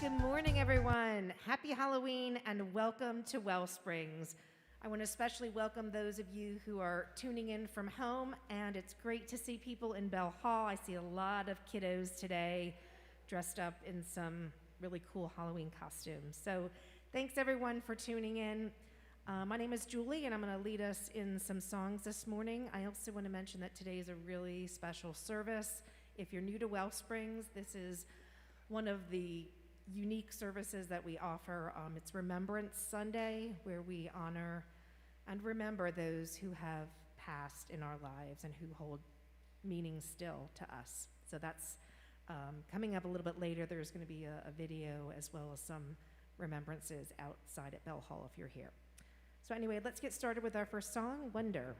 Good morning, everyone. Happy Halloween and welcome to WellSprings. I want to especially welcome those of you who are tuning in from home, and it's great to see people in Bell Hall. I see a lot of kiddos today dressed up in some really cool Halloween costumes. So thanks, everyone, for tuning in. My name is Julie, and I'm going to lead us in some songs this morning. I also want to mention that today is a really special service. If you're new to WellSprings, this is one of the unique services that we offer. It's Remembrance Sunday, where we honor and remember those who have passed in our lives and who hold meaning still to us. So that's coming up a little bit later. There's going to be a video as well as some remembrances outside at Bell Hall if you're here. So anyway, let's get started with our first song, Wonder.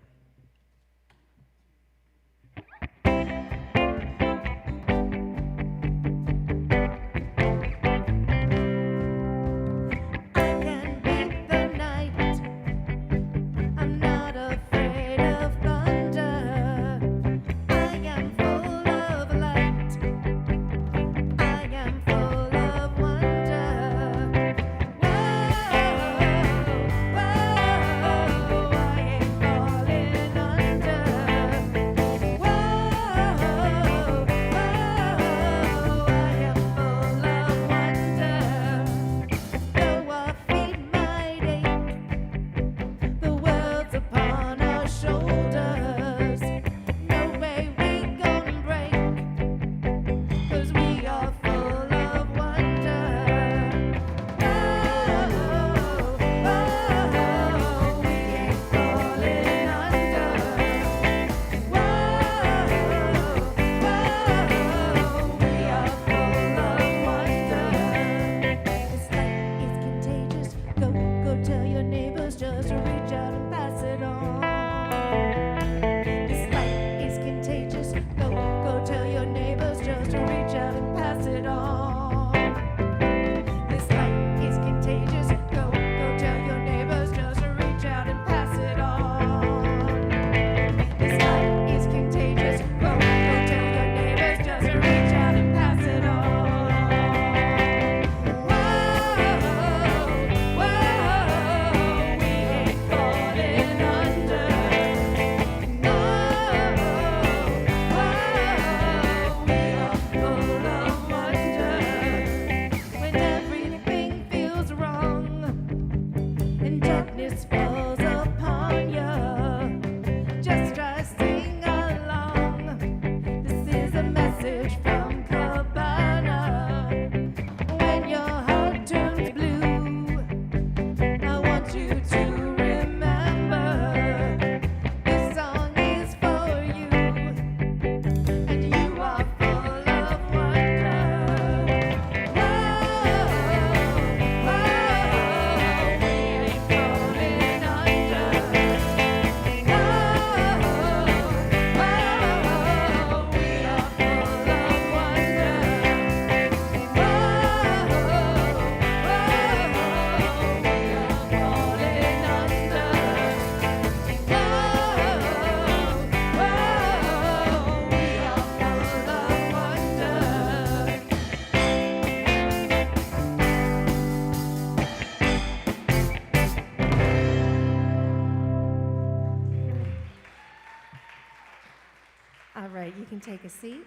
All right, you can take a seat,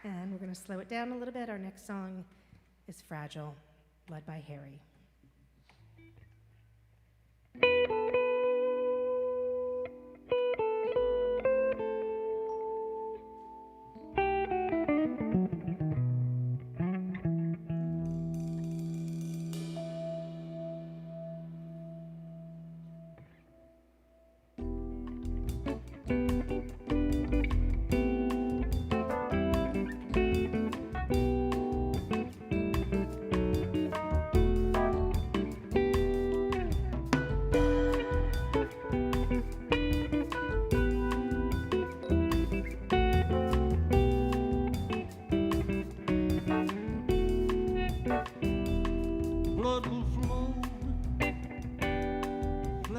and we're going to slow it down a little bit. Our next song is Fragile, led by Harry.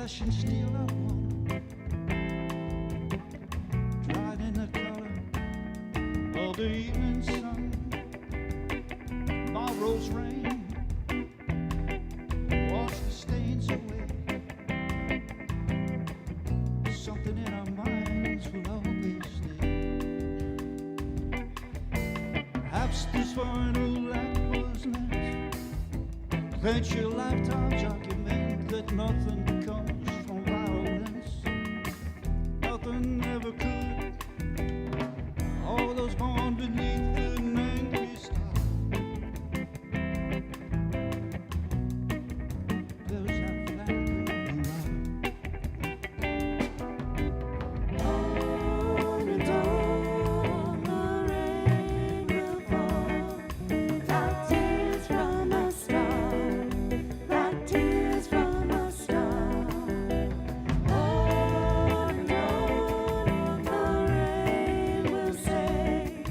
flesh and steel I want, dried in the color of the evening sun, tomorrow's rain Perhaps this final act was meant. That your lifetime's argument that nothing comes from violence. Nothing ever could. All those born beneath the 90s star. There's that flag in the line. On and on, the rain will fall like tears from a star, like tears from a star. On and on, the rain will say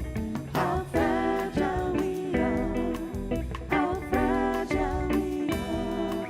how fragile we are, how fragile we are.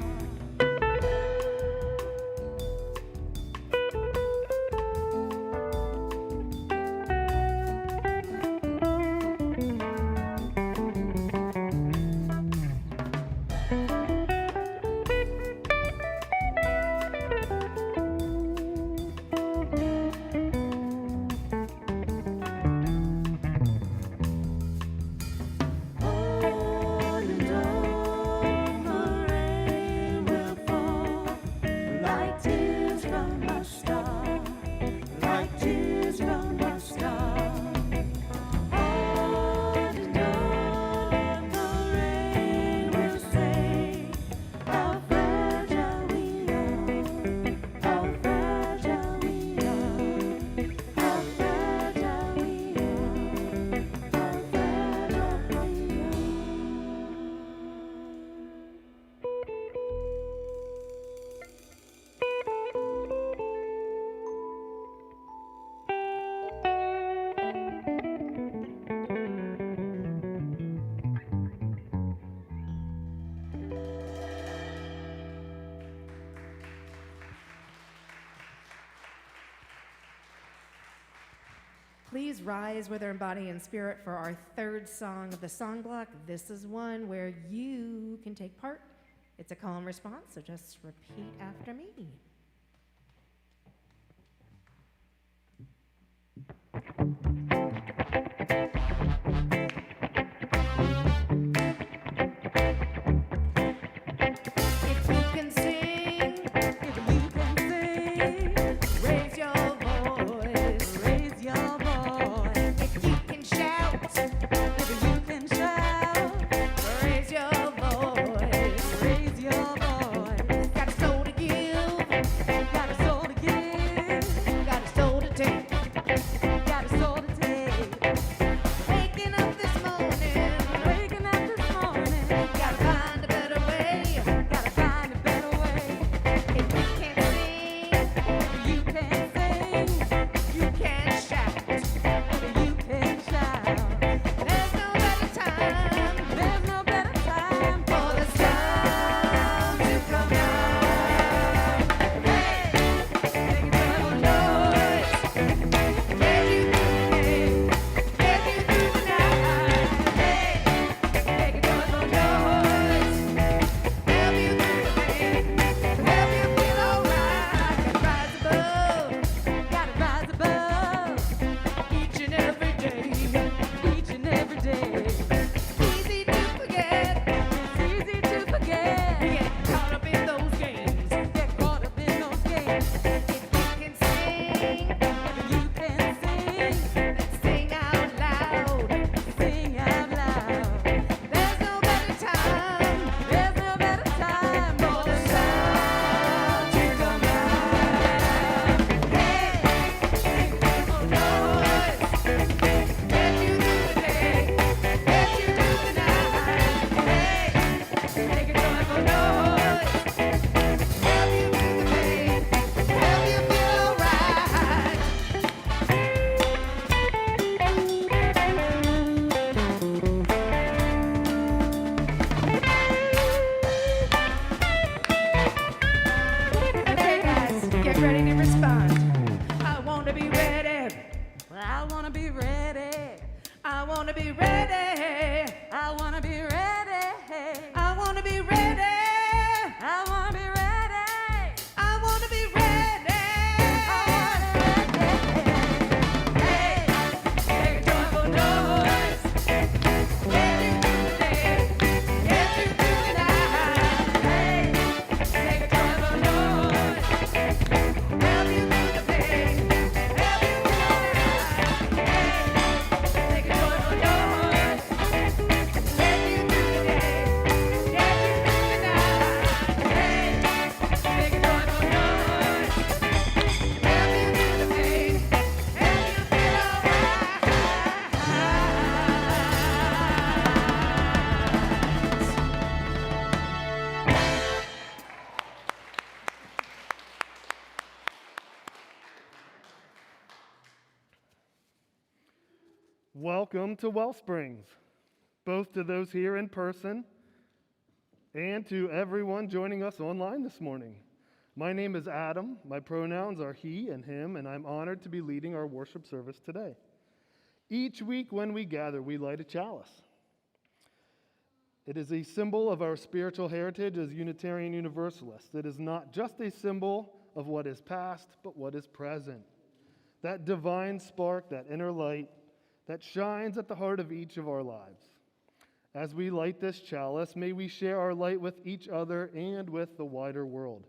On and on, the rain will fall like tears from a star, like tears from a star. On and on, the rain will say how fragile we are, how fragile we are, how fragile we are, how fragile we are. Please rise with our body and spirit for our third song of the song block. This is one where you can take part. It's a call and response, so just repeat after me. If you can sing, If you can sing, raise your voice. raise your voice. If you can shout, If you can shout, raise your voice. raise your voice. Got a soul to give, Got a soul to give, got a soul to take. got a soul to take. Waking up this morning, Waking up this morning, gotta find a better way. gotta find a better way. If you can't sing, If you can sing, you can shout. if you can shout, There's no better time there's no better time for the sun to come out. Hey, make a little noise. Get you through the day, get you through the night. Hey, make a joyful noise. Help you through the pain, help you feel alright. Rise above gotta rise above each and every day. each and every day. Easy to forget, It's easy to forget, get caught up in those games. get caught up in those games. If you can sing, If you can sing, let's sing out loud. sing out loud. There's no better time There's no better time for the sun to come out. Hey, make a joyful noise. Get you through the day, get you through the night. Hey, make a joyful noise. Help you through the pain, help you feel alright. Okay, guys, get ready to respond. I want to be ready. I wanna be ready. I want to be ready. I wanna be ready. I want to be ready. I wanna be ready. I want to be ready. I wanna be ready. Hey, make a joyful noise. Welcome to WellSprings, both to those here in person and to everyone joining us online this morning. My name is Adam, my pronouns are he and him, and I'm honored to be leading our worship service today. Each week when we gather, we light a chalice. It is a symbol of our spiritual heritage as Unitarian Universalists. It is not just a symbol of what is past, but what is present. That divine spark, that inner light, that shines at the heart of each of our lives. As we light this chalice, may we share our light with each other and with the wider world.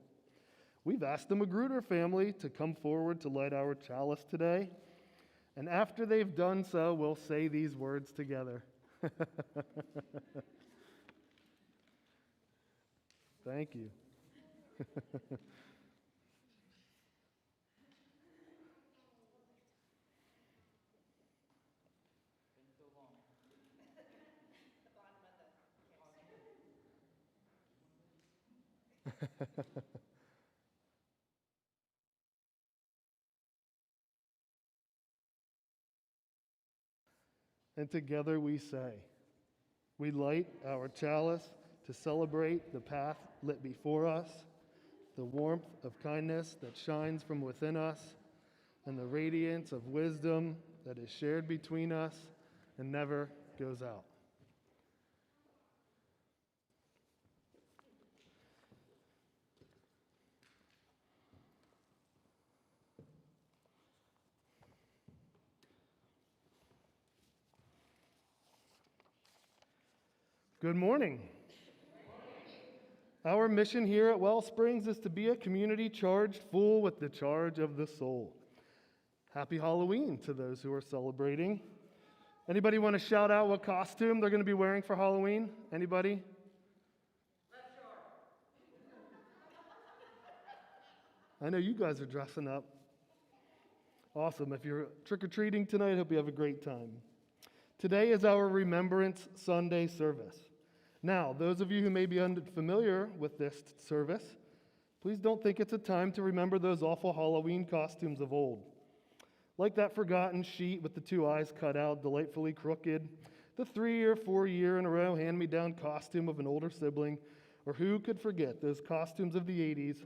We've asked the Magruder family to come forward to light our chalice today, and after they've done so, we'll say these words together. Thank you. And together we say, we light our chalice to celebrate the path lit before us, the warmth of kindness that shines from within us, and the radiance of wisdom that is shared between us and never goes out. Good morning. Our mission here at WellSprings is to be a community charged full with the charge of the soul. Happy Halloween to those who are celebrating. Anybody want to shout out what costume they're going to be wearing for Halloween? Anybody? I know you guys are dressing up. Awesome. If you're trick-or-treating tonight, I hope you have a great time. Today is our Remembrance Sunday service. Now, those of you who may be unfamiliar with this service, please don't think it's a time to remember those awful Halloween costumes of old. Like that forgotten sheet with the two eyes cut out, delightfully crooked, the 3 or 4 year in a row hand-me-down costume of an older sibling, or who could forget those costumes of the 80s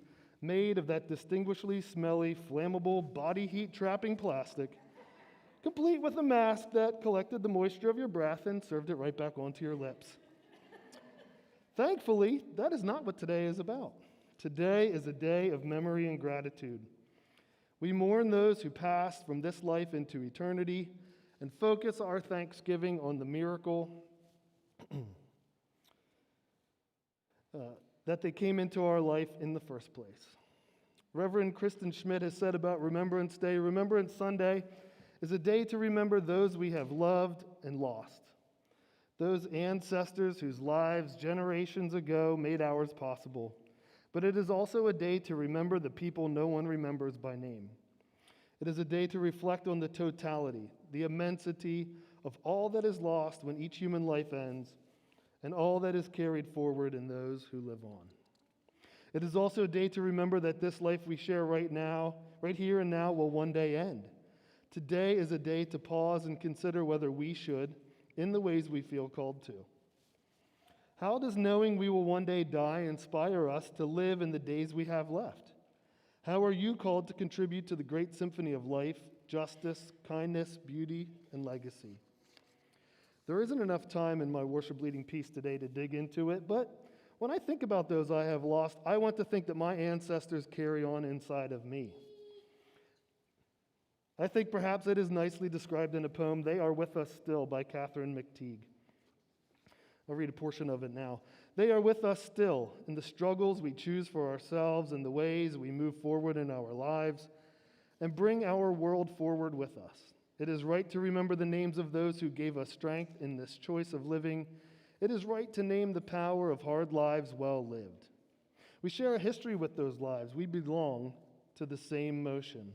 made of that distinguishably smelly, flammable, body heat-trapping plastic, complete with a mask that collected the moisture of your breath and served it right back onto your lips. Thankfully, that is not what today is about. Today is a day of memory and gratitude. We mourn those who passed from this life into eternity and focus our thanksgiving on the miracle that they came into our life in the first place. Reverend Kristen Schmidt has said about Remembrance Day, Remembrance Sunday is a day to remember those we have loved and lost, those ancestors whose lives generations ago made ours possible. But it is also a day to remember the people no one remembers by name. It is a day to reflect on the totality, the immensity of all that is lost when each human life ends, and all that is carried forward in those who live on. It is also a day to remember that this life we share right now, right here and now, will one day end. Today is a day to pause and consider whether we should, in the ways we feel called to. How does knowing we will one day die inspire us to live in the days we have left? How are you called to contribute to the great symphony of life, justice, kindness, beauty, and legacy? There isn't enough time in my worship leading piece today to dig into it, but when I think about those I have lost, I want to think that my ancestors carry on inside of me. I think perhaps it is nicely described in a poem, They Are With Us Still, by Catherine McTeague. I'll read a portion of it now. They are with us still in the struggles we choose for ourselves and the ways we move forward in our lives and bring our world forward with us. It is right to remember the names of those who gave us strength in this choice of living. It is right to name the power of hard lives well lived. We share a history with those lives. We belong to the same motion.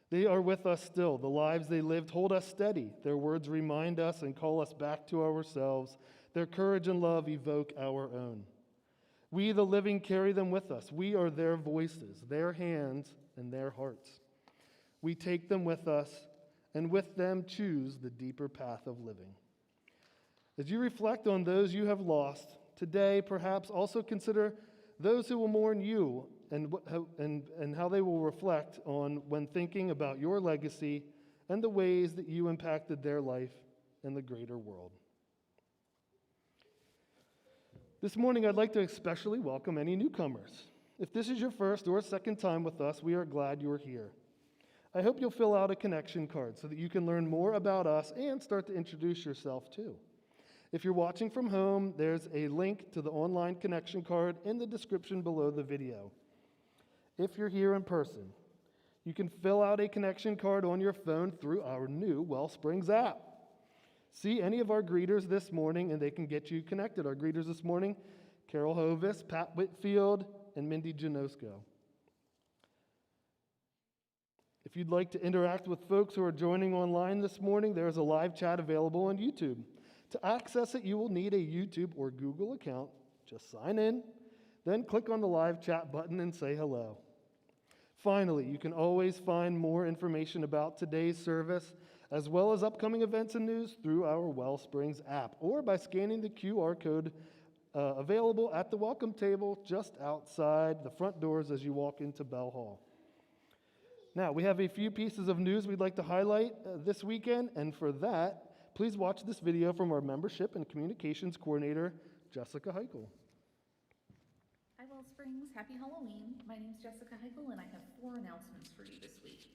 They are with us still. The lives they lived hold us steady. Their words remind us and call us back to ourselves. Their courage and love evoke our own. We, the living, carry them with us. We are their voices, their hands, and their hearts. We take them with us and with them choose the deeper path of living. As you reflect on those you have lost, today perhaps also consider those who will mourn you and how they will reflect on when thinking about your legacy and the ways that you impacted their life and the greater world. This morning, I'd like to especially welcome any newcomers. If this is your first or second time with us, we are glad you're here. I hope you'll fill out a connection card so that you can learn more about us and start to introduce yourself too. If you're watching from home, there's a link to the online connection card in the description below the video. If you're here in person, you can fill out a connection card on your phone through our new WellSprings app. See any of our greeters this morning and they can get you connected. Our greeters this morning, Carol Hovis, Pat Whitfield, and Mindy Janosko. If you'd like to interact with folks who are joining online this morning, there's a live chat available on YouTube. To access it, you will need a YouTube or Google account. Just sign in, then click on the live chat button and say hello. Finally, you can always find more information about today's service, as well as upcoming events and news through our WellSprings app, or by scanning the QR code available at the welcome table just outside the front doors as you walk into Bell Hall. Now, we have a few pieces of news we'd like to highlight this weekend, and for that, please watch this video from our Membership and Communications Coordinator, Jessica Heichel. Hi, WellSprings. Happy Halloween. My name is Jessica Heichel, and I have 4 announcements for you this week.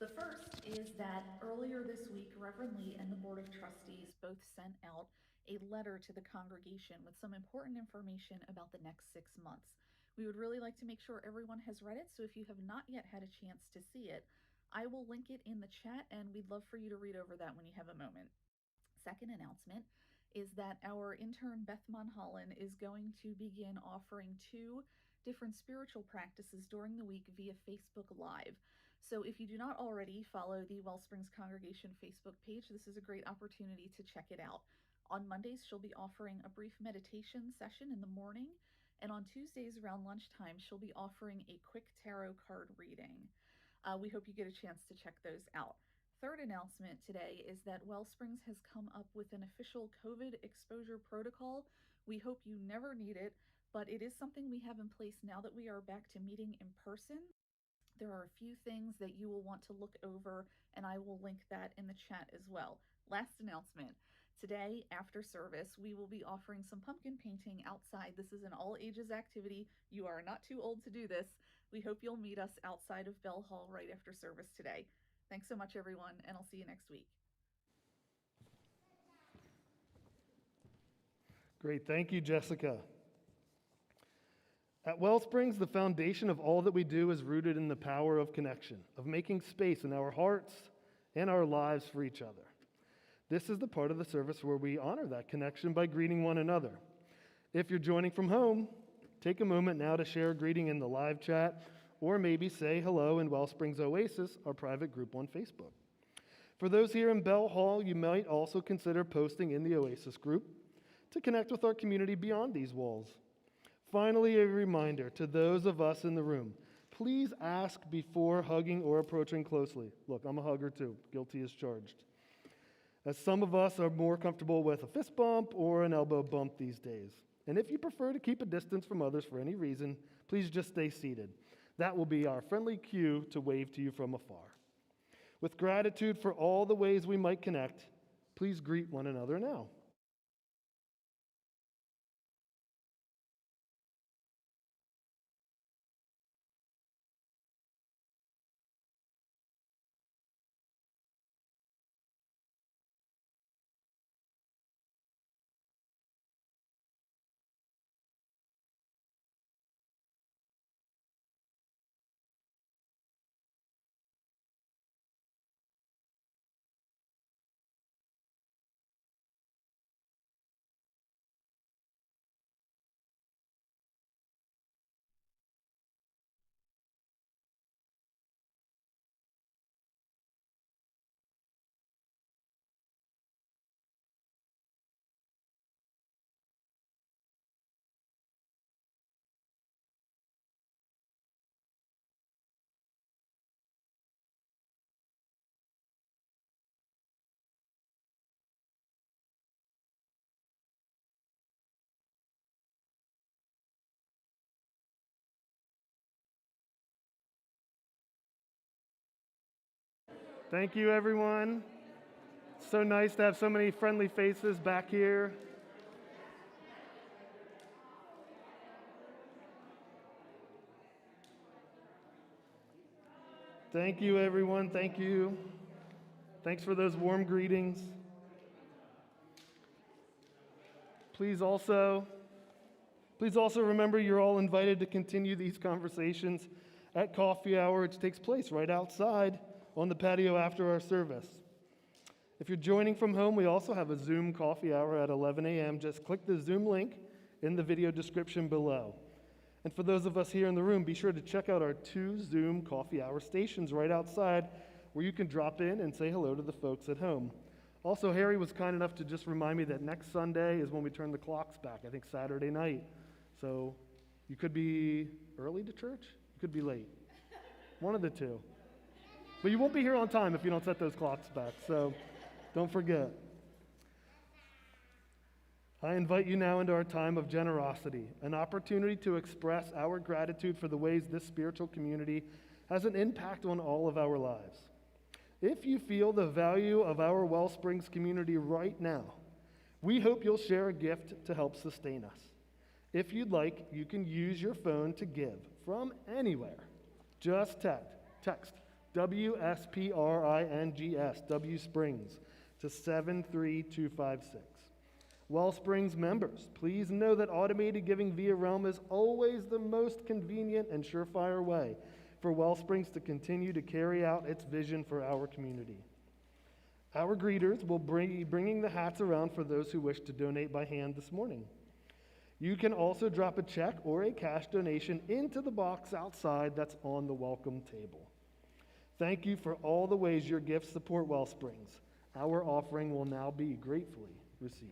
The first is that earlier this week, Reverend Lee and the Board of Trustees both sent out a letter to the congregation with some important information about the next 6 months. We would really like to make sure everyone has read it, so if you have not yet had a chance to see it, I will link it in the chat, and we'd love for you to read over that when you have a moment. Second announcement is that our intern Beth Monholland is going to begin offering 2 different spiritual practices during the week via Facebook Live. So if you do not already follow the WellSprings Congregation Facebook page, this is a great opportunity to check it out. On Mondays, she'll be offering a brief meditation session in the morning, and on Tuesdays around lunchtime, she'll be offering a quick tarot card reading. We hope you get a chance to check those out. Third announcement today is that WellSprings has come up with an official COVID exposure protocol. We hope you never need it, but it is something we have in place now that we are back to meeting in person. There are a few things that you will want to look over, and I will link that in the chat as well. Last announcement. Today, after service, we will be offering some pumpkin painting outside. This is an all ages activity. You are not too old to do this. We hope you'll meet us outside of Bell Hall right after service today. Thanks so much, everyone, and I'll see you next week. Great, thank you, Jessica. At WellSprings, the foundation of all that we do is rooted in the power of connection, of making space in our hearts and our lives for each other. This is the part of the service where we honor that connection by greeting one another. If you're joining from home, take a moment now to share a greeting in the live chat, or maybe say hello in WellSprings Oasis, our private group on Facebook. For those here in Bell Hall, you might also consider posting in the Oasis group to connect with our community beyond these walls. Finally, a reminder to those of us in the room, please ask before hugging or approaching closely. Look, I'm a hugger too, guilty as charged. As some of us are more comfortable with a fist bump or an elbow bump these days. And if you prefer to keep a distance from others for any reason, please just stay seated. That will be our friendly cue to wave to you from afar. With gratitude for all the ways we might connect, please greet one another now. Thank you, everyone. So nice to have so many friendly faces back here. Thank you, everyone. Thank you. Thanks for those warm greetings. Please also remember you're all invited to continue these conversations at coffee hour, which takes place right outside on the patio after our service. If you're joining from home, we also have a Zoom coffee hour at 11 a.m. Just click the Zoom link in the video description below. And for those of us here in the room, be sure to check out our 2 Zoom coffee hour stations right outside where you can drop in and say hello to the folks at home. Also, Harry was kind enough to just remind me that next Sunday is when we turn the clocks back, I think Saturday night. So you could be early to church, you could be late. One of the two. But you won't be here on time if you don't set those clocks back, so don't forget. I invite you now into our time of generosity, an opportunity to express our gratitude for the ways this spiritual community has an impact on all of our lives. If you feel the value of our WellSprings community right now, we hope you'll share a gift to help sustain us. If you'd like, you can use your phone to give from anywhere. Just text WSPRINGS, WSprings, to 73256. WellSprings members, please know that automated giving via Realm is always the most convenient and surefire way for WellSprings to continue to carry out its vision for our community. Our greeters will be bringing the hats around for those who wish to donate by hand this morning. You can also drop a check or a cash donation into the box outside that's on the welcome table. Thank you for all the ways your gifts support WellSprings. Our offering will now be gratefully received.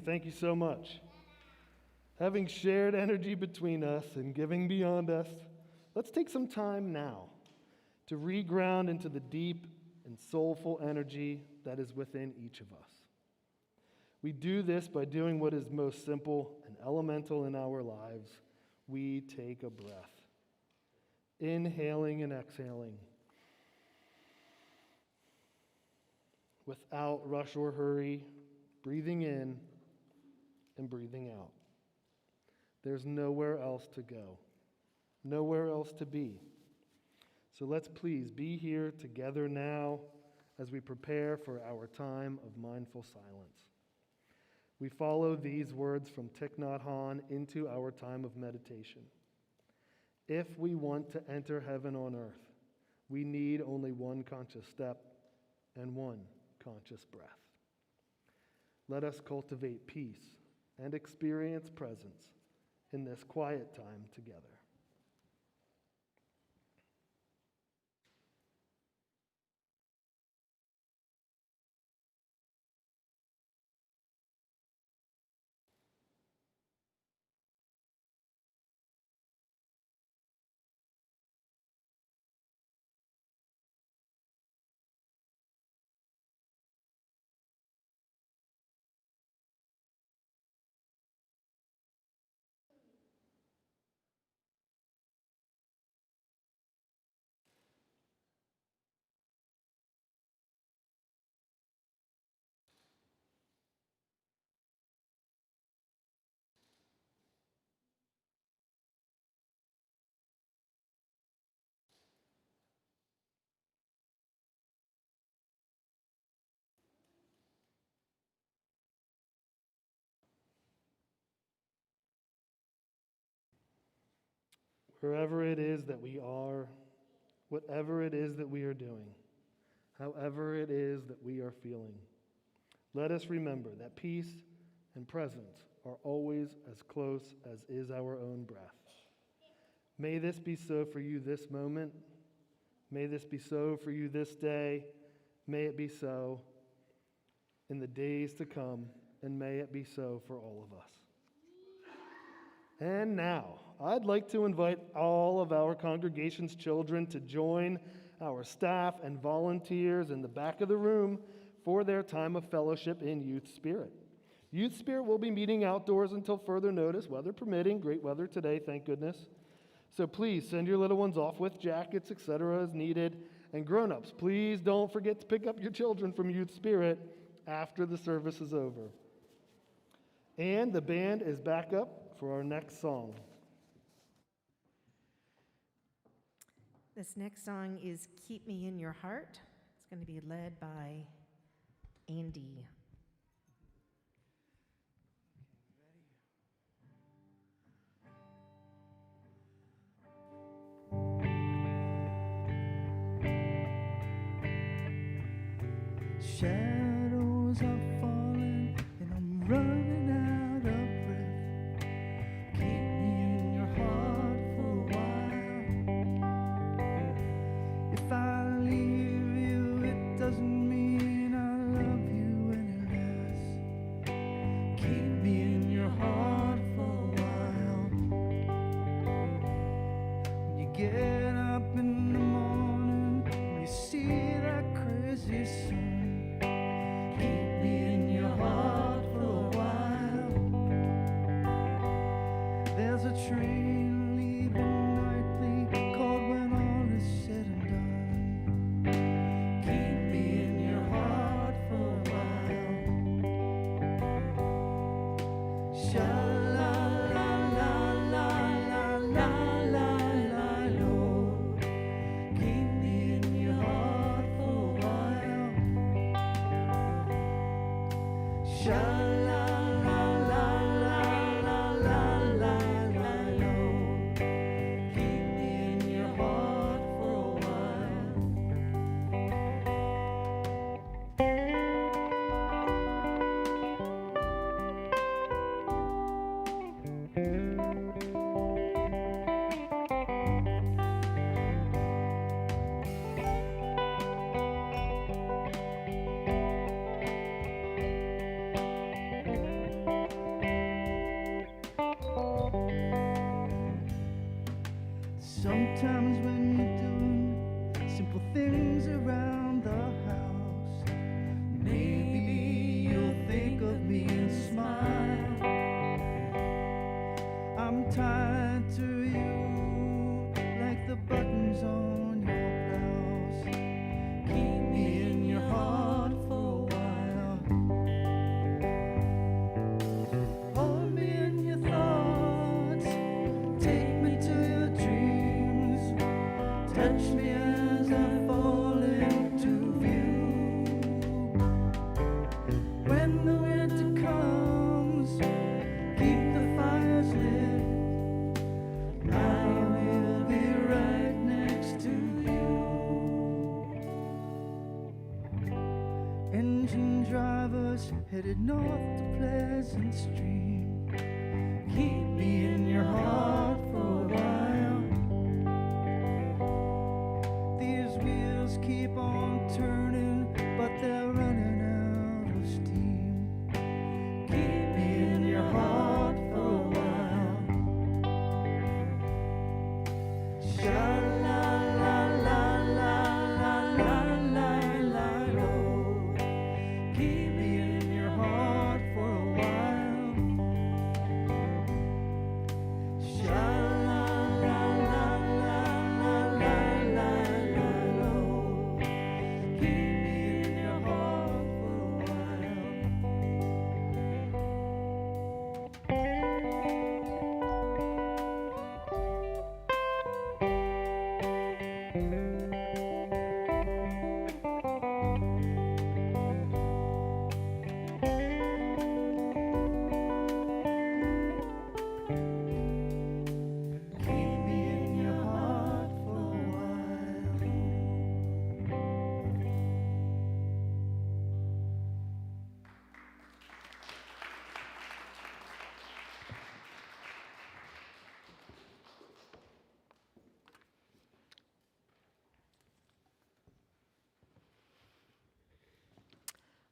Thank you so much. Having shared energy between us and giving beyond us, let's take some time now to reground into the deep and soulful energy that is within each of us. We do this by doing what is most simple and elemental in our lives. We take a breath, inhaling and exhaling, without rush or hurry, breathing in and breathing out. There's nowhere else to go, nowhere else to be. So let's please be here together now as we prepare for our time of mindful silence. We follow these words from Thich Nhat Hanh into our time of meditation. If we want to enter heaven on earth, we need only one conscious step and one conscious breath. Let us cultivate peace and experience presence in this quiet time together. wherever it is that we are, whatever it is that we are doing, however it is that we are feeling. Let us remember that peace and presence are always as close as is our own breath. May this be so for you this moment. May this be so for you this day. May it be so in the days to come, and may it be so for all of us. And now, I'd like to invite all of our congregation's children to join our staff and volunteers in the back of the room for their time of fellowship in Youth Spirit. Youth Spirit will be meeting outdoors until further notice, weather permitting. Great weather today, thank goodness. So please send your little ones off with jackets, etc. as needed. And grown-ups, please don't forget to pick up your children from Youth Spirit after the service is over. And the band is back up for our next song. This next song is Keep Me in Your Heart. It's going to be led by Andy. Shadows are falling and I'm running out of breath. Keep me in your heart for a while. If I leave you, it doesn't mean I love you any less. Keep me in your heart for a while. When you get up in the morning, when you see that crazy sun, there's a train leaving nightly called when all is said and done. Keep me in your heart for a while. Sha-la-la-la-la-la-la-la, Lord. Keep me in your heart for a while. Sha-la-la-la-la-la-la. Sometimes when you're doing simple things around the house, maybe you'll think of me and smile. I'm tied to you like the buttons on your blouse. Keep me in your heart for a while. Hold me in your thoughts, take me to your dreams, touch me as I fall into view. When the winter comes, keep the fires lit, I will be right next to you. Engine drivers headed north to Pleasant Stream. Keep me in your heart for a while. These wheels keep on turning, but they're running out of steam. Keep me in your heart for a while. Sha-la-la-la-la-la-la-la, Lord. Keep me in your heart for a while.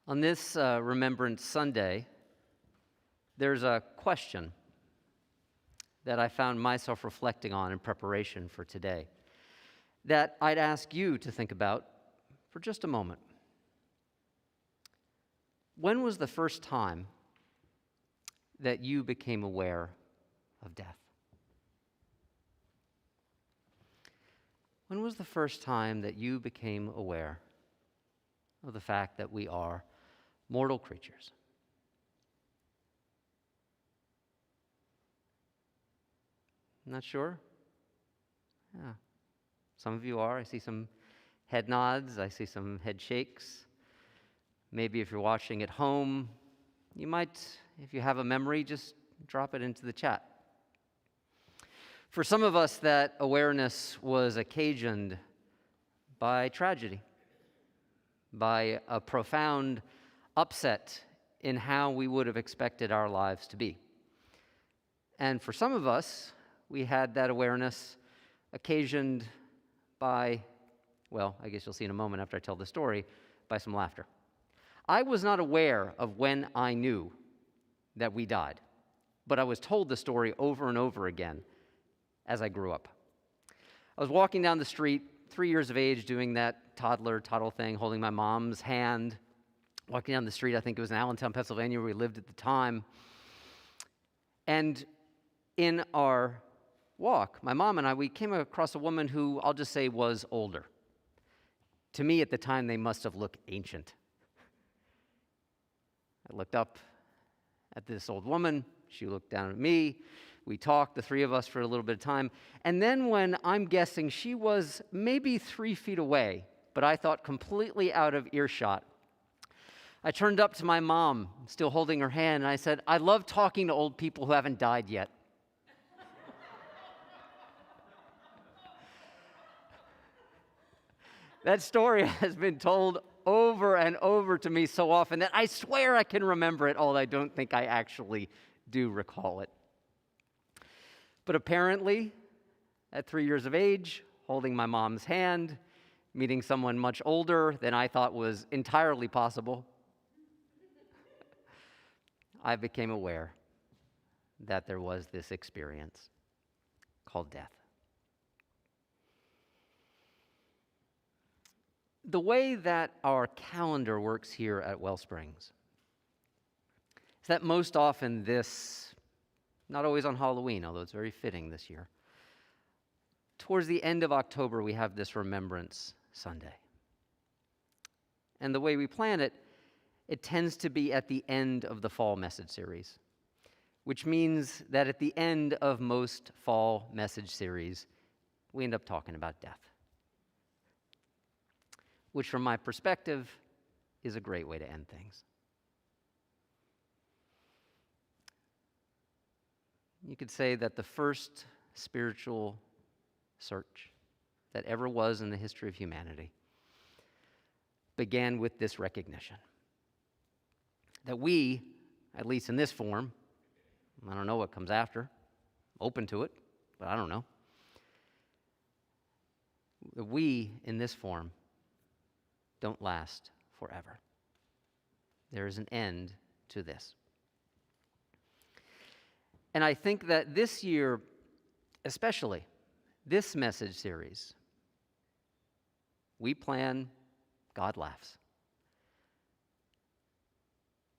On this Remembrance Sunday, there's a question that I found myself reflecting on in preparation for today that I'd ask you to think about for just a moment. When was the first time that you became aware of death? When was the first time that you became aware of the fact that we are mortal creatures? Not sure? Yeah. Some of you are. I see some head nods. I see some head shakes. Maybe if you're watching at home, you might, if you have a memory, just drop it into the chat. For some of us, that awareness was occasioned by tragedy, by a profound upset in how we would have expected our lives to be. And for some of us, we had that awareness occasioned by, well, I guess you'll see in a moment after I tell the story, by some laughter. I was not aware of when I knew that we died, but I was told the story over and over again as I grew up. I was walking down the street, 3 years of age, doing that toddle thing, holding my mom's hand, walking down the street. I think it was in Allentown, Pennsylvania, where we lived at the time. And in our walk, my mom and I, we came across a woman who I'll just say was older. To me, at the time, they must have looked ancient. I looked up at this old woman. She looked down at me. We talked, the three of us, for a little bit of time. And then when I'm guessing she was maybe 3 feet away, but I thought completely out of earshot, I turned up to my mom, still holding her hand, and I said, "I love talking to old people who haven't died yet." That story has been told over and over to me so often that I swear I can remember it, although I don't think I actually do recall it. But apparently, at 3 years of age, holding my mom's hand, meeting someone much older than I thought was entirely possible, I became aware that there was this experience called death. The way that our calendar works here at WellSprings is that most often this, not always on Halloween, although it's very fitting this year, towards the end of October, we have this Remembrance Sunday. And the way we plan it, it tends to be at the end of the fall message series, which means that at the end of most fall message series, we end up talking about death, which from my perspective is a great way to end things. You could say that the first spiritual search that ever was in the history of humanity began with this recognition that we, at least in this form, I don't know what comes after, open to it, but I don't know, that we, in this form, don't last forever. There is an end to this. And I think that this year, especially, this message series, we plan, God laughs,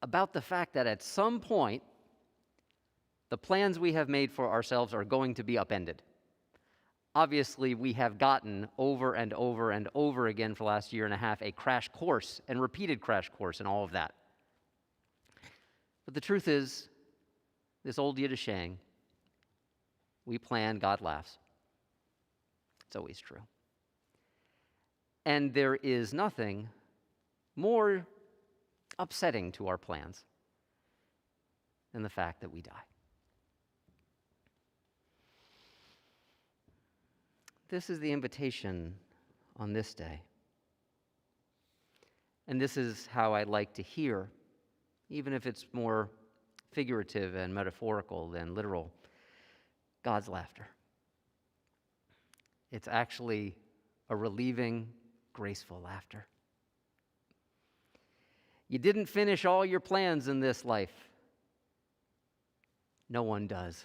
about the fact that at some point, the plans we have made for ourselves are going to be upended. Obviously, we have gotten over and over and over again for the last year and a half a crash course and repeated crash course and all of that. But the truth is, this old Yiddish saying, we plan, God laughs. It's always true. And there is nothing more upsetting to our plans than the fact that we die. This is the invitation on this day. And this is how I like to hear, even if it's more figurative and metaphorical than literal, God's laughter. It's actually a relieving, graceful laughter. You didn't finish all your plans in this life. No one does.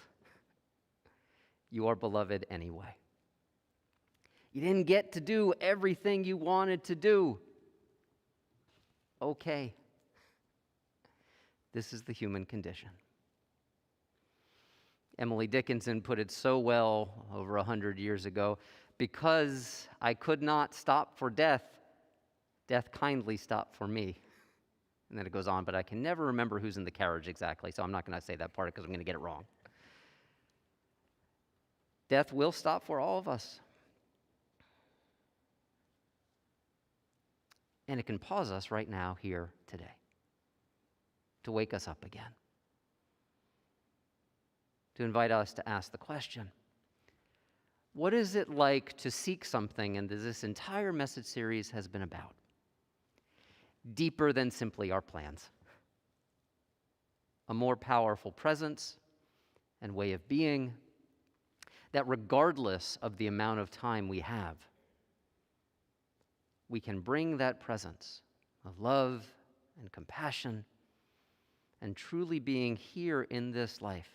You are beloved anyway. You didn't get to do everything you wanted to do. Okay. This is the human condition. Emily Dickinson put it so well over 100 years ago. Because I could not stop for death, death kindly stopped for me. And then it goes on, but I can never remember who's in the carriage exactly, so I'm not going to say that part because I'm going to get it wrong. Death will stop for all of us. And it can pause us right now, here, today, to wake us up again, to invite us to ask the question, what is it like to seek something, and this entire message series has been about, deeper than simply our plans, a more powerful presence and way of being that regardless of the amount of time we have, we can bring that presence of love and compassion and truly being here in this life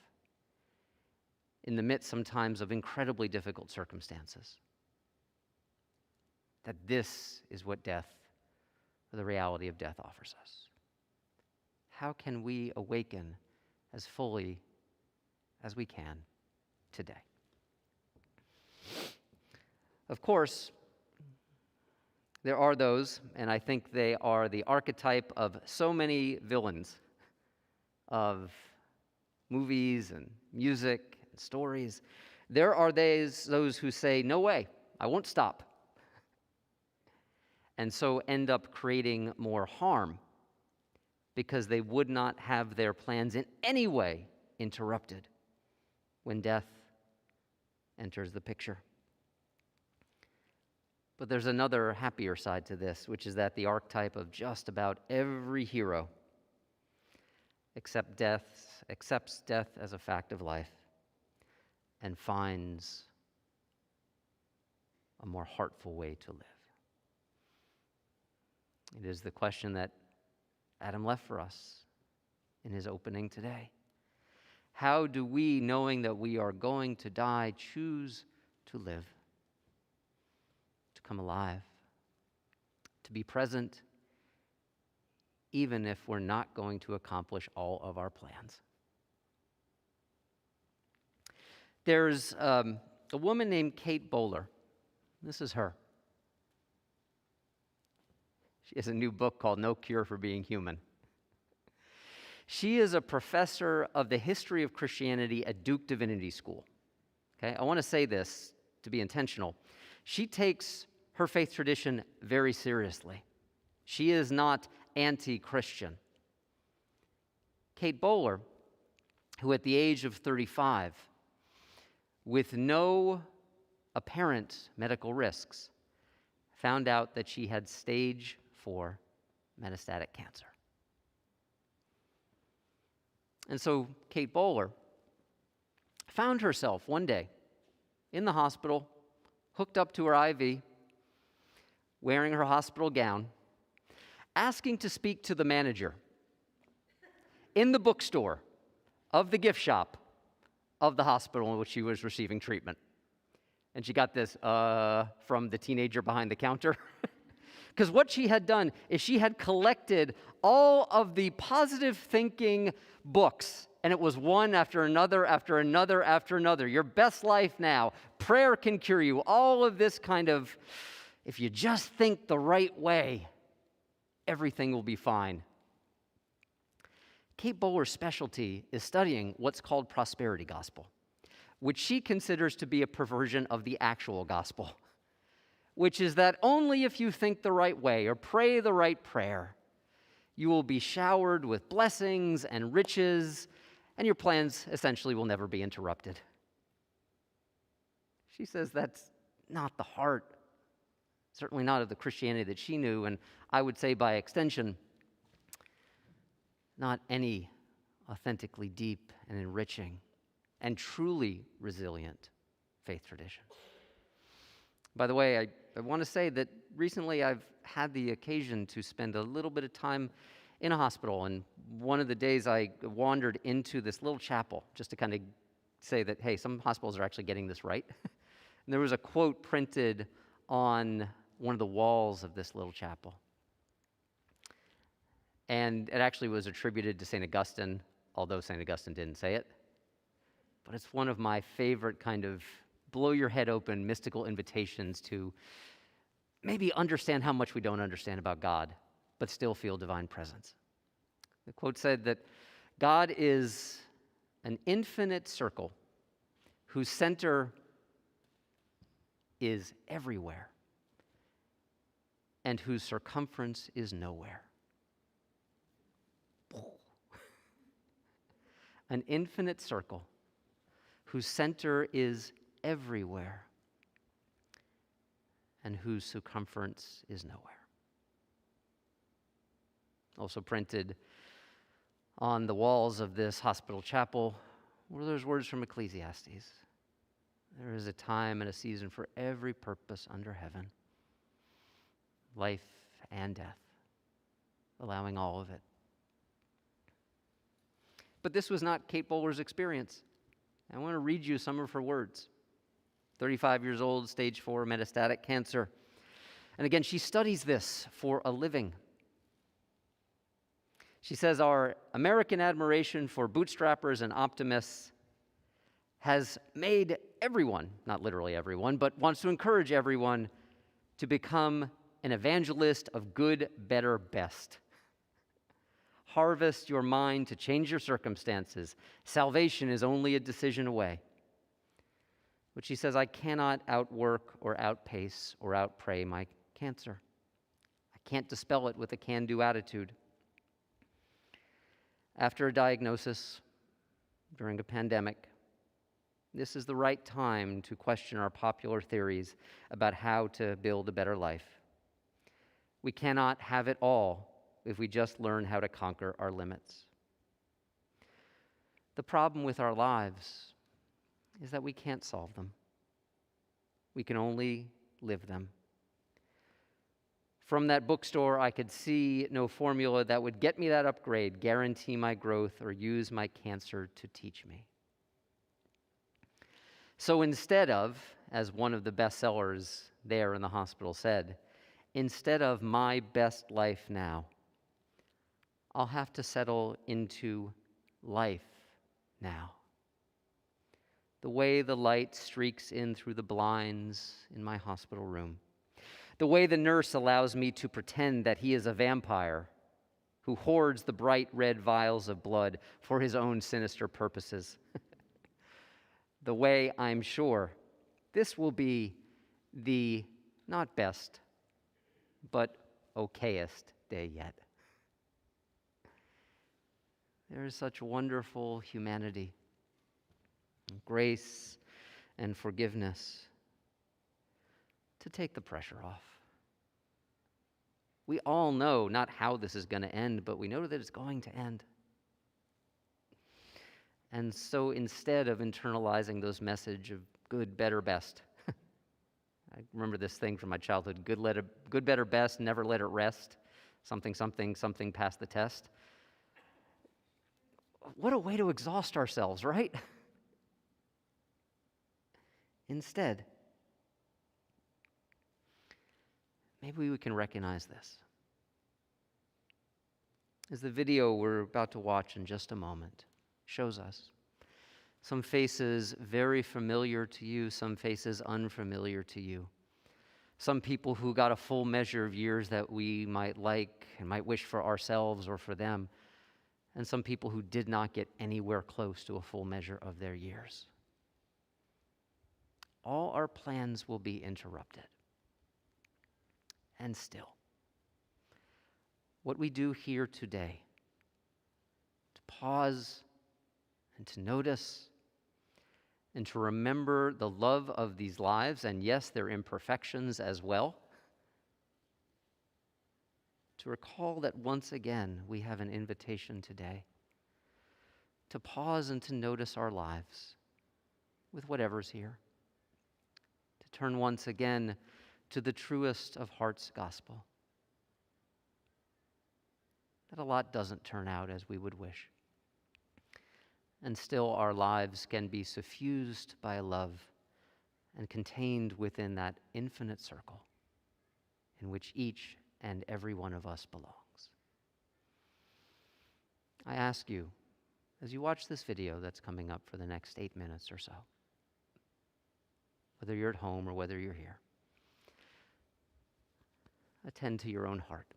in the midst sometimes of incredibly difficult circumstances. That this is what death, or the reality of death, offers us. How can we awaken as fully as we can today? Of course, there are those, and I think they are the archetype of so many villains of movies and music and stories. There are those who say, no way, I won't stop. And so end up creating more harm because they would not have their plans in any way interrupted when death enters the picture. But there's another happier side to this, which is that the archetype of just about every hero accepts death as a fact of life and finds a more heartful way to live. It is the question that Adam left for us in his opening today. How do we, knowing that we are going to die, choose to live, to come alive, to be present, even if we're not going to accomplish all of our plans? There's a woman named Kate Bowler. This is her. She has a new book called No Cure for Being Human. She is a professor of the history of Christianity at Duke Divinity School. Okay, I want to say this to be intentional. She takes her faith tradition very seriously. She is not anti-Christian. Kate Bowler, who at the age of 35, with no apparent medical risks, found out that she had stage 4 metastatic cancer. And so Kate Bowler found herself one day in the hospital, hooked up to her IV, wearing her hospital gown, asking to speak to the manager in the bookstore of the gift shop of the hospital in which she was receiving treatment. And she got this, from the teenager behind the counter. Because what she had done is she had collected all of the positive thinking books, and it was one after another, after another, after another. Your best life now. Prayer can cure you. All of this kind of, if you just think the right way, everything will be fine. Kate Bowler's specialty is studying what's called prosperity gospel, which she considers to be a perversion of the actual gospel, which is that only if you think the right way or pray the right prayer, you will be showered with blessings and riches, and your plans essentially will never be interrupted. She says that's not the heart, certainly not of the Christianity that she knew, and I would say by extension, not any authentically deep and enriching and truly resilient faith tradition. By the way, I want to say that recently I've had the occasion to spend a little bit of time in a hospital, and one of the days I wandered into this little chapel just to kind of say that, hey, some hospitals are actually getting this right. And there was a quote printed on one of the walls of this little chapel. And it actually was attributed to St. Augustine, although St. Augustine didn't say it. But it's one of my favorite kind of blow your head open mystical invitations to maybe understand how much we don't understand about God, but still feel divine presence. The quote said that God is an infinite circle whose center is everywhere and whose circumference is nowhere. An infinite circle whose center is everywhere and whose circumference is nowhere. Also printed on the walls of this hospital chapel were those words from Ecclesiastes. There is a time and a season for every purpose under heaven, life and death, allowing all of it. But this was not Kate Bowler's experience. I want to read you some of her words. 35 years old, stage 4 metastatic cancer. And again, she studies this for a living. She says, our American admiration for bootstrappers and optimists has made everyone, not literally everyone, but wants to encourage everyone to become an evangelist of good, better, best. Harvest your mind to change your circumstances. Salvation is only a decision away. But she says, I cannot outwork or outpace or outpray my cancer. I can't dispel it with a can-do attitude. After a diagnosis, during a pandemic, this is the right time to question our popular theories about how to build a better life. We cannot have it all if we just learn how to conquer our limits. The problem with our lives is that we can't solve them. We can only live them. From that bookstore, I could see no formula that would get me that upgrade, guarantee my growth, or use my cancer to teach me. So instead of, as one of the bestsellers there in the hospital said, instead of my best life now, I'll have to settle into life now. The way the light streaks in through the blinds in my hospital room. The way the nurse allows me to pretend that he is a vampire who hoards the bright red vials of blood for his own sinister purposes. The way I'm sure this will be the not best, but okayest day yet. There is such wonderful humanity, grace, and forgiveness to take the pressure off. We all know not how this is going to end, but we know that it's going to end. And so instead of internalizing those message of good, better, best, I remember this thing from my childhood, good, better, best, never let it rest, something past the test. What a way to exhaust ourselves, right? Instead, maybe we can recognize this. As the video we're about to watch in just a moment shows us, some faces very familiar to you, some faces unfamiliar to you. Some people who got a full measure of years that we might like and might wish for ourselves or for them, and some people who did not get anywhere close to a full measure of their years. All our plans will be interrupted. And still, what we do here today, to pause and to notice and to remember the love of these lives, and yes, their imperfections as well, to recall that once again we have an invitation today to pause and to notice our lives with whatever's here, to turn once again to the truest of heart's gospel. that a lot doesn't turn out as we would wish. And still, our lives can be suffused by love and contained within that infinite circle in which each and every one of us belongs. I ask you, as you watch this video that's coming up for the next 8 minutes or so, whether you're at home or whether you're here, attend to your own heart.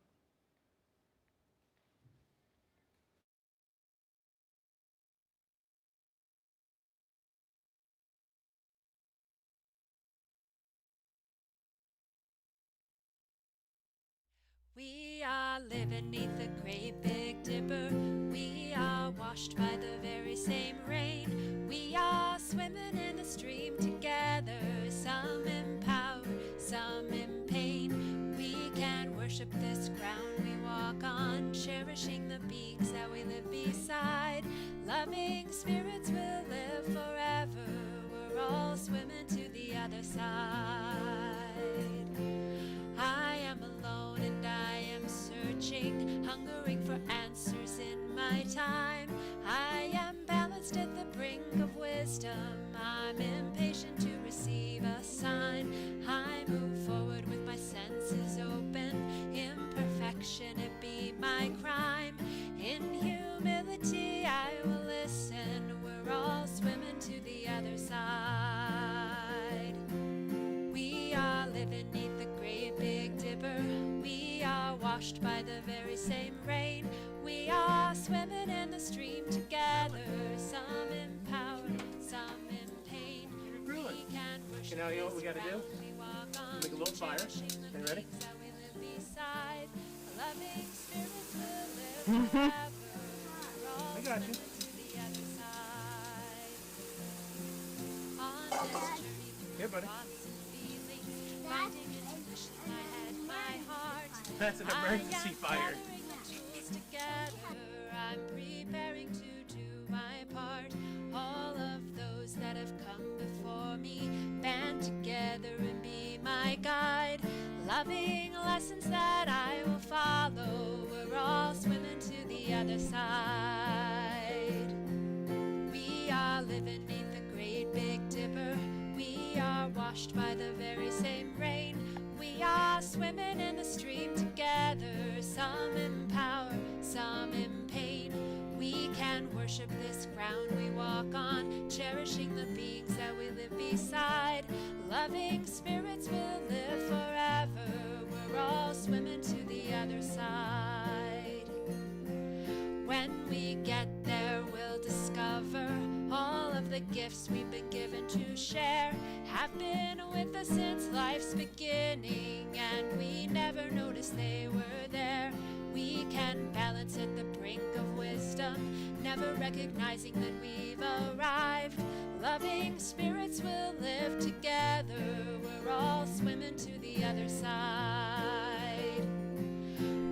We are living neath the great big dipper. We are washed by the very same rain. We are swimming in the stream together. Some in power, some in pain. We can worship this ground we walk on, cherishing the beings that we live beside. Loving spirits will live forever. We're all swimming to the other side. I am alone and I am searching, hungering for answers in my time. I am balanced at the brink of wisdom. I'm impatient to receive a sign. I move forward with my senses open. Imperfection, it be my crime. In humility, I will listen. We're all swimming to the other side. We are living neath the great big dipper. We are washed by the very same rain. We are swimming in the stream together. Some in power, some in pain. We can worship. You know what we gotta do? We walk on, Make a little fire. cherishing the Okay, ready? things that we live beside. Loving spirits will live forever. We're all I got you. swimming to the other side. On this journey through Here, buddy. thoughts and feelings, finding intuition, I had my heart. That's an emergency I am fire. gathering the tools together. I'm preparing to do my part. All of those that have come before me band together and be my guide. Loving lessons that I will follow. We're all swimming to the other side. We are living neath the great big dipper. We are washed by the very same rain. We are swimming in the stream together. Some in power, some in pain. We can worship this ground we walk on, cherishing the beings that we live beside. Loving spirits will live forever. We're all swimming to the other side. When we get there, we'll discover all of the gifts we've been given to share have been with us since life's beginning, and we never noticed they were there. We can balance at the brink of wisdom, never recognizing that we've arrived. Loving spirits will live together. We're all swimming to the other side.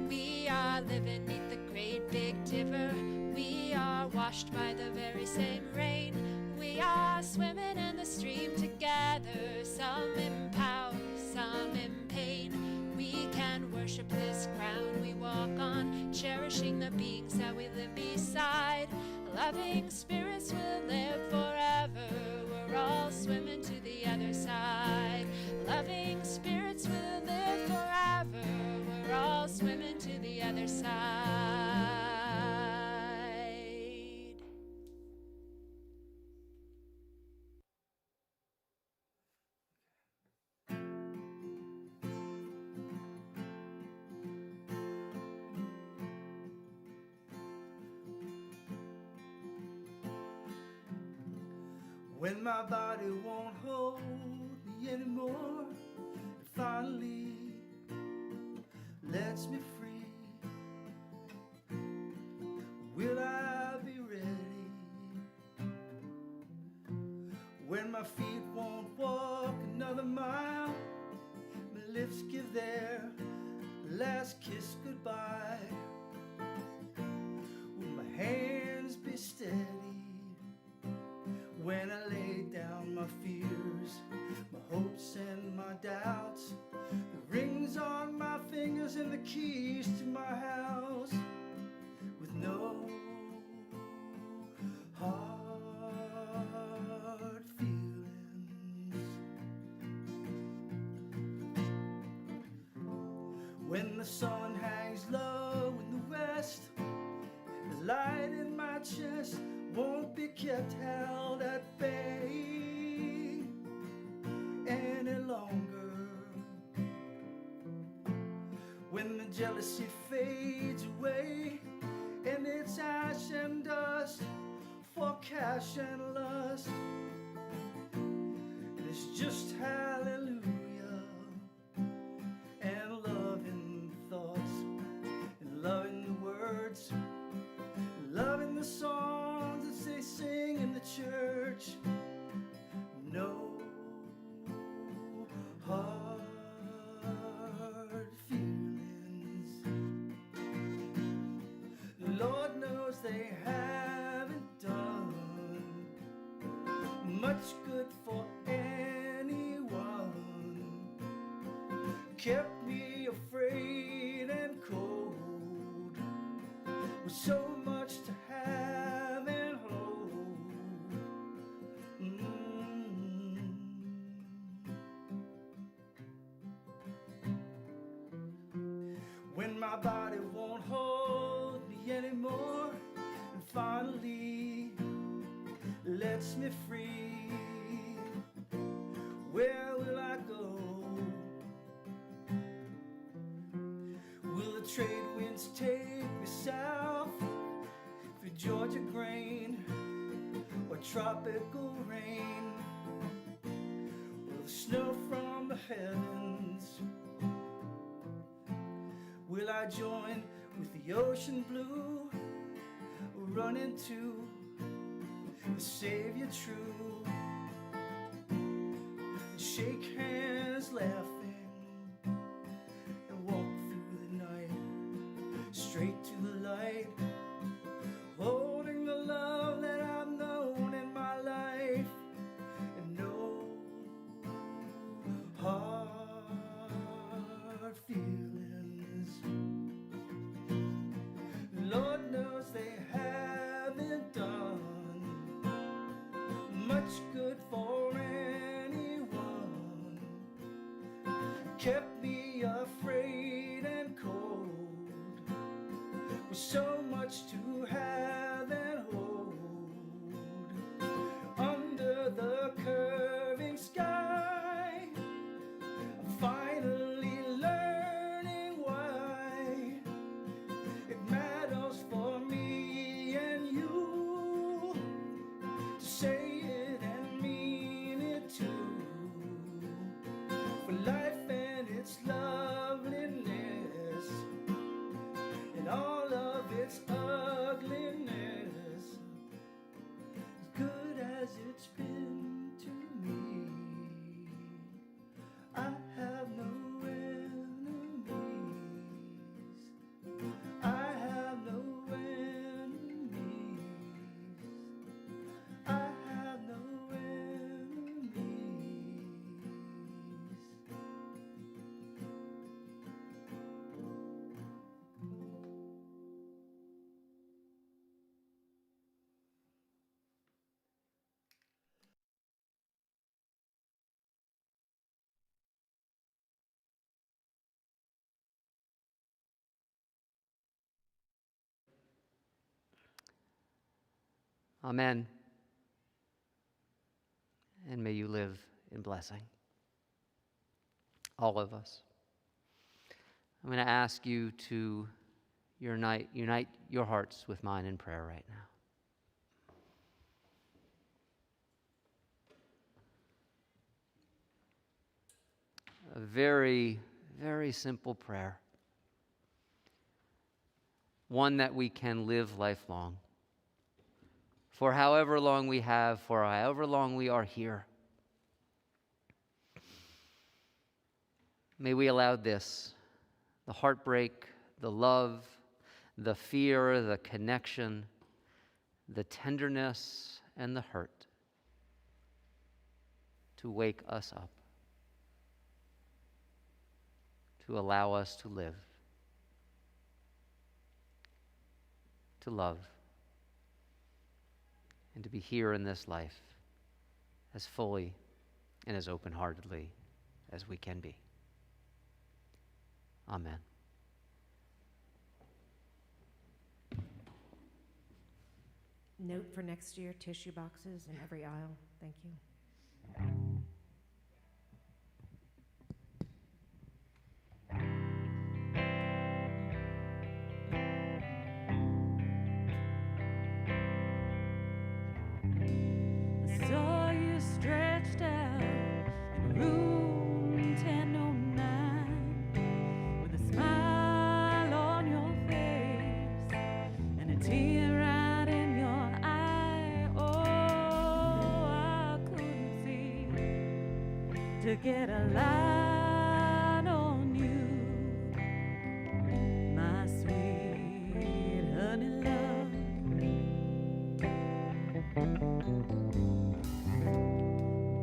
We are living neath the great big dipper. We are washed by the very same rain. We are swimming in the stream together. Some in power, some in pain. We can worship this ground we walk on, cherishing the beings that we live beside. Loving spirits will live forever. We're all swimming to the other side. Loving spirits will live forever. We're all swimming to the other side. When my body won't hold me anymore, it finally lets me free. Will I be ready? When my feet won't walk another mile, my lips give their last kiss goodbye. Will my hands be steady when I lay down my fears, my hopes and my doubts, the rings on my fingers and the keys to my house? no hard feelings. When the sun hangs low in the west, the light in my chest won't be kept held at bay any longer. When the jealousy fades away and it's ash and dust for cash and lust, it's just hallelujah and loving thoughts and loving the words and loving the songs that they sing in the church. No hard feelings. The Lord knows they haven't done much good for anyone. Kept me afraid and cold, with so much to have and hold. When my body won't hold me anymore and finally lets me free, where will I go? Will the trade winds take me south through Georgia grain or tropical rain? Will the snow from the heavens? Will I join with the ocean blue, run into the Savior true, and shake hands laughing and walk through the night straight to the light, holding the love that I've known in my life, and no hard feelings. Lord knows they haven't done much good for anyone. Kept me afraid and cold, with so much to have and hold. Under the curving sky, I'm finally learning why it matters for me and you to say it and mean it too. For life and its loveliness and all of its ugliness, as good as it's been to me, I have no enemies. I have no enemies. I have no enemies. Amen. And may you live in blessing. All of us. I'm going to ask you to unite your hearts with mine in prayer right now. A very, very simple prayer. One that we can live lifelong. For however long we have, for however long we are here. May we allow this, the heartbreak, the love, the fear, the connection, the tenderness, and the hurt to wake us up, to allow us to live, to love, and to be here in this life as fully and as open-heartedly as we can be. Amen. Note for next year, tissue boxes in every aisle. Thank you. I saw you stretched out in room 1009 with a smile on your face and a tear right in your eye. Oh, I couldn't see to get a line on you, my sweet honey love.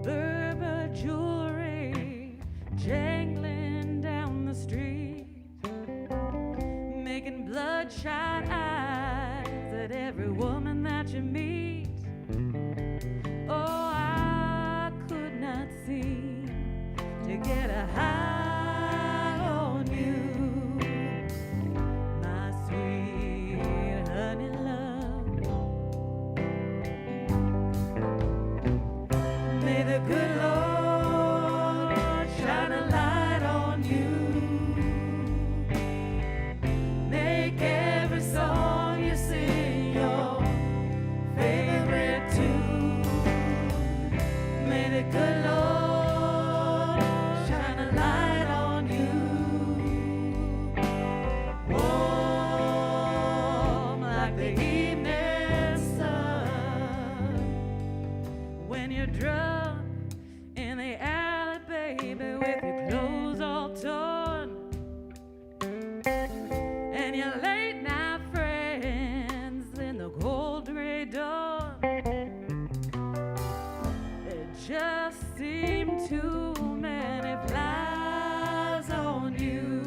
Berber jewelry jangling down the street, making bloodshot eyes at every woman that you meet. Oh, I could not seem to get a high on you, my sweet honey love. May the good Lord shine a light on you. Make every song you sing your favorite tune. May the good Lord shine a light on you. Warm like the evening sun. When you're drunk in the alley, baby, with your clothes all torn, and your late night friends in the cold gray dawn, there just seem too many flies on you.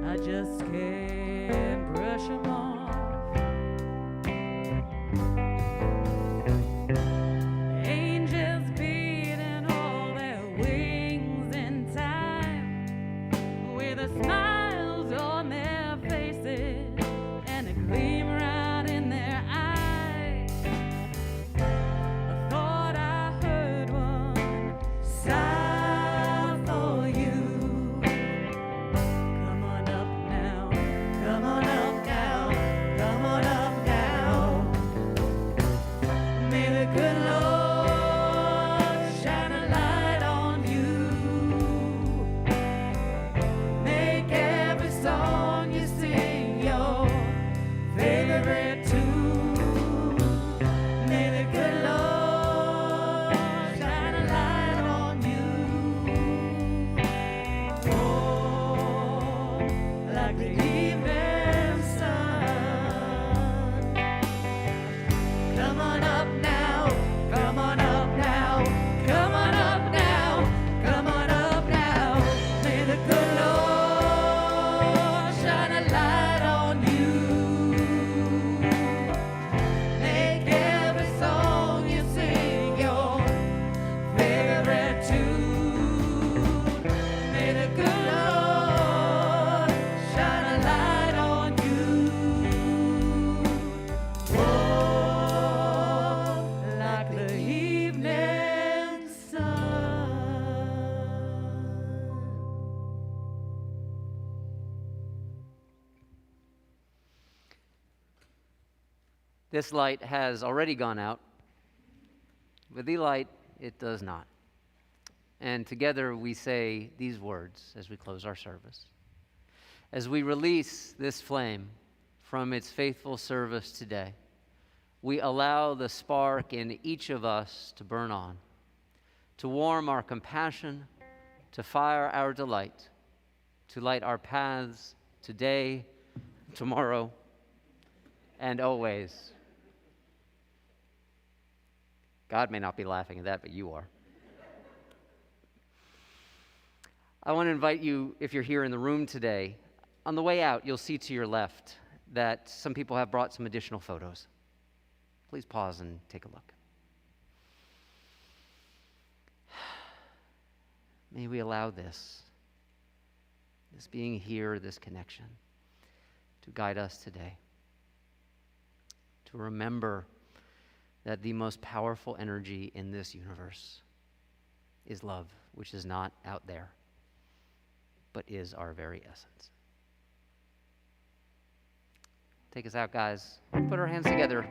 I just can't brush 'em off. Angels beating all their wings in time, with the smiles on their faces and a gleam right in their eyes. I thought I heard one sigh for you. Come on up now, come on up now, come on up now. May the good Lord shine a light on you. Make every song you sing your favorite tune. May the good Lord shine a light on you. Oh, like the evening sun. Come on up now, come on up now, come on up now, come on up now. May the good Lord shine a light on you. Make every song you sing your favorite tune. May the good Lord shine a light on you. Oh, like the evening sun. This light has already gone out. With the light, it does not. And together we say these words as we close our service. As we release this flame from its faithful service today, we allow the spark in each of us to burn on, to warm our compassion, to fire our delight, to light our paths today, tomorrow, and always. God may not be laughing at that, but you are. I want to invite you, if you're here in the room today, on the way out, you'll see to your left, that some people have brought some additional photos. Please pause and take a look. May we allow this being here, this connection, to guide us today. To remember that the most powerful energy in this universe is love, which is not out there, but is our very essence. Take us out, guys. Put our hands together.